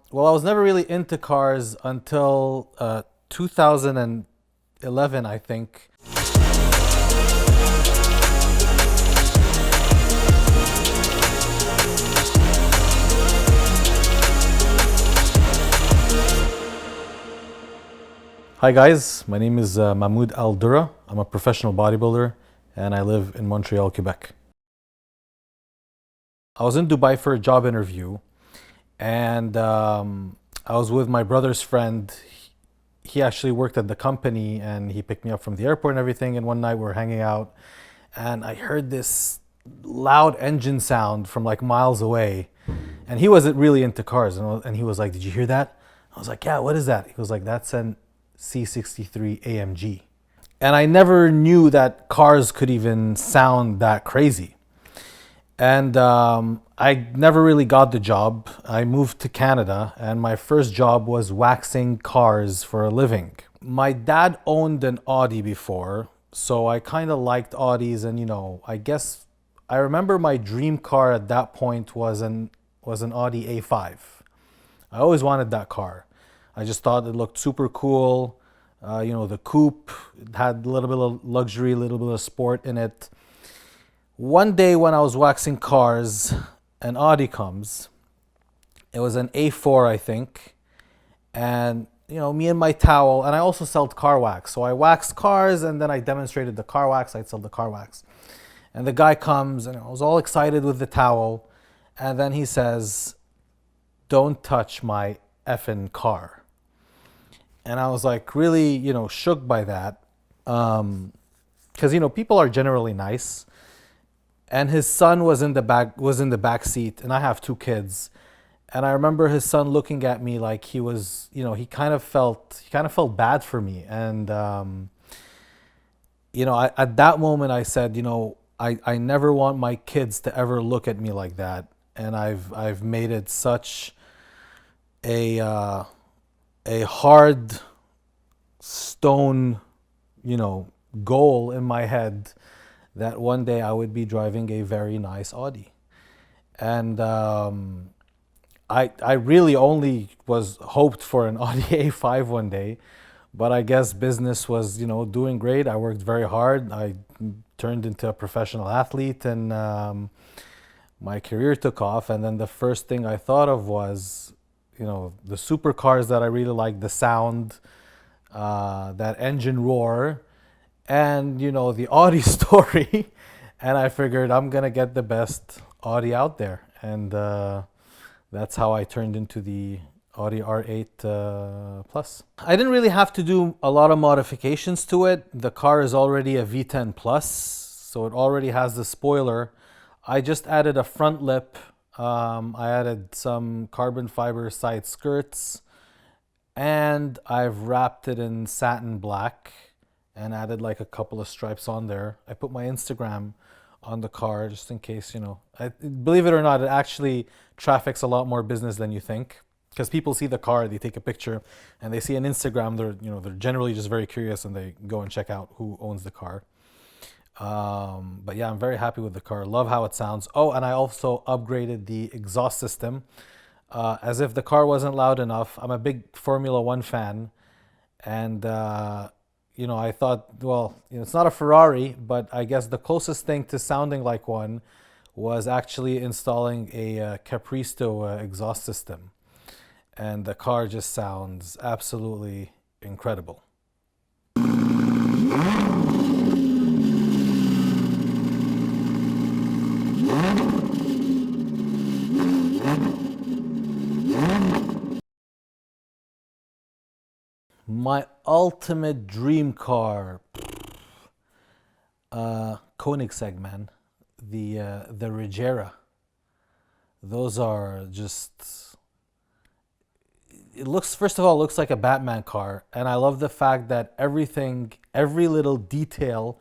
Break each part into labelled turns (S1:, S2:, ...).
S1: Well, I was never really into cars until 2011, I think. Hi guys, my name is Mahmoud Al Durrah. I'm a professional bodybuilder and I live in Montreal, Quebec. I was in Dubai for a job interview and I was with my brother's friend. He actually worked at the company and he picked me up from the airport and everything. And one night we were hanging out and I heard this loud engine sound from like miles away. And he wasn't really into cars. And he was like, "Did you hear that?" I was like, "Yeah, what is that?" He was like, "That's an C63 AMG." And I never knew that cars could even sound that crazy. And I never really got the job. I moved to Canada, and my first job was waxing cars for a living. My dad owned an Audi before, so I kind of liked Audis, and I guess I remember my dream car at that point was an Audi A5. I always wanted that car. I just thought it looked super cool. The coupe had a little bit of luxury, a little bit of sport in it. One day when I was waxing cars, an Audi comes. It was an A4, I think. And, me and my towel, and I also sold car wax. So I waxed cars and then I demonstrated the car wax. I'd sell the car wax. And the guy comes and I was all excited with the towel. And then he says, "Don't touch my effing car." And I was like really, shook by that. Because, people are generally nice. And his son was in the back seat, and I have two kids. And I remember his son looking at me like he was, he kind of felt bad for me. And at that moment I said, I never want my kids to ever look at me like that. And I've made it such a a hard stone, goal in my head that one day I would be driving a very nice Audi. And I really only was hoped for an Audi A5 one day, but I guess business was, doing great. I worked very hard. I turned into a professional athlete, and my career took off. And then the first thing I thought of was, the supercars that I really like, the sound, that engine roar, and the Audi story. And I figured I'm gonna get the best Audi out there, and that's how I turned into the Audi R8 Plus. I didn't really have to do a lot of modifications to it. The car is already a V10 Plus, so it already has the spoiler. I just added a front lip. I added some carbon fiber side skirts, and I've wrapped it in satin black and added like a couple of stripes on there. I put my Instagram on the car just in case, believe it or not, it actually traffics a lot more business than you think. Because people see the car, they take a picture, and they see an Instagram. They're generally just very curious, and they go and check out who owns the car. But yeah, I'm very happy with the car. Love how it sounds. Oh, and I also upgraded the exhaust system. As if the car wasn't loud enough. I'm a big Formula One fan, and I thought, well, it's not a Ferrari, but I guess the closest thing to sounding like one was actually installing a Capristo exhaust system, and the car just sounds absolutely incredible. My ultimate dream car, Koenigsegg, man, the Regera. Those are just. It looks, first of all, it looks like a Batman car, and I love the fact that everything, every little detail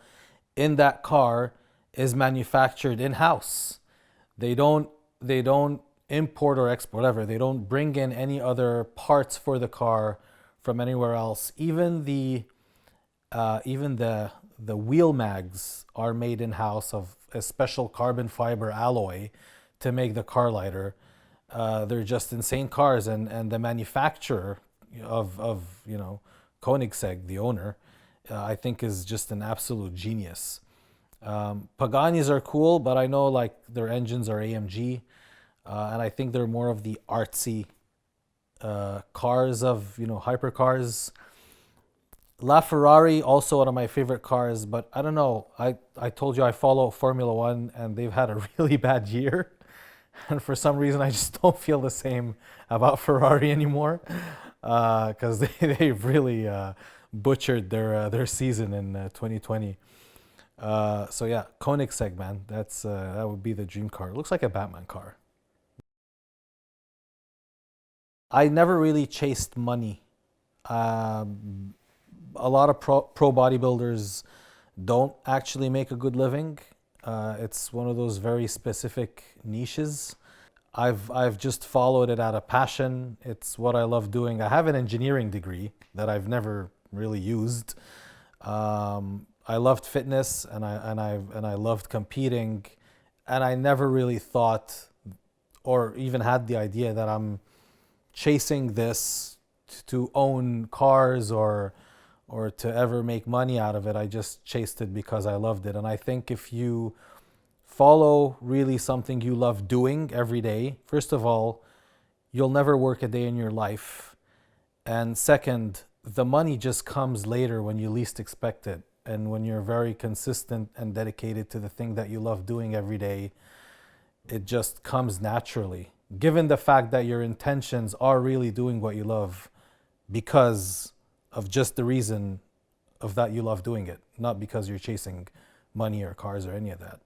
S1: in that car is manufactured in house. They don't import or export, whatever. They don't bring in any other parts for the car from anywhere else. Even the wheel mags are made in house of a special carbon fiber alloy to make the car lighter. They're just insane cars, and the manufacturer of Koenigsegg, the owner, I think is just an absolute genius. Paganis are cool, but I know like their engines are AMG, and I think they're more of the artsy cars of hypercars. LaFerrari, also one of my favorite cars, but I don't know. I told you I follow Formula One, and they've had a really bad year, and for some reason I just don't feel the same about Ferrari anymore, because they've really butchered their season in 2020. So yeah, Koenigsegg, man, that would be the dream car. It looks like a Batman car. I never really chased money. Um, a lot of pro bodybuilders don't actually make a good living. It's one of those very specific niches. I've just followed it out of passion. It's what I love doing. I have an engineering degree that I've never really used. I loved fitness, and I loved competing, and I never really thought or even had the idea that I'm chasing this to own cars or to ever make money out of it. I just chased it because I loved it. And I think if you follow really something you love doing every day, first of all, you'll never work a day in your life. And second, the money just comes later when you least expect it. And when you're very consistent and dedicated to the thing that you love doing every day, it just comes naturally. Given the fact that your intentions are really doing what you love because of just the reason of that you love doing it, not because you're chasing money or cars or any of that.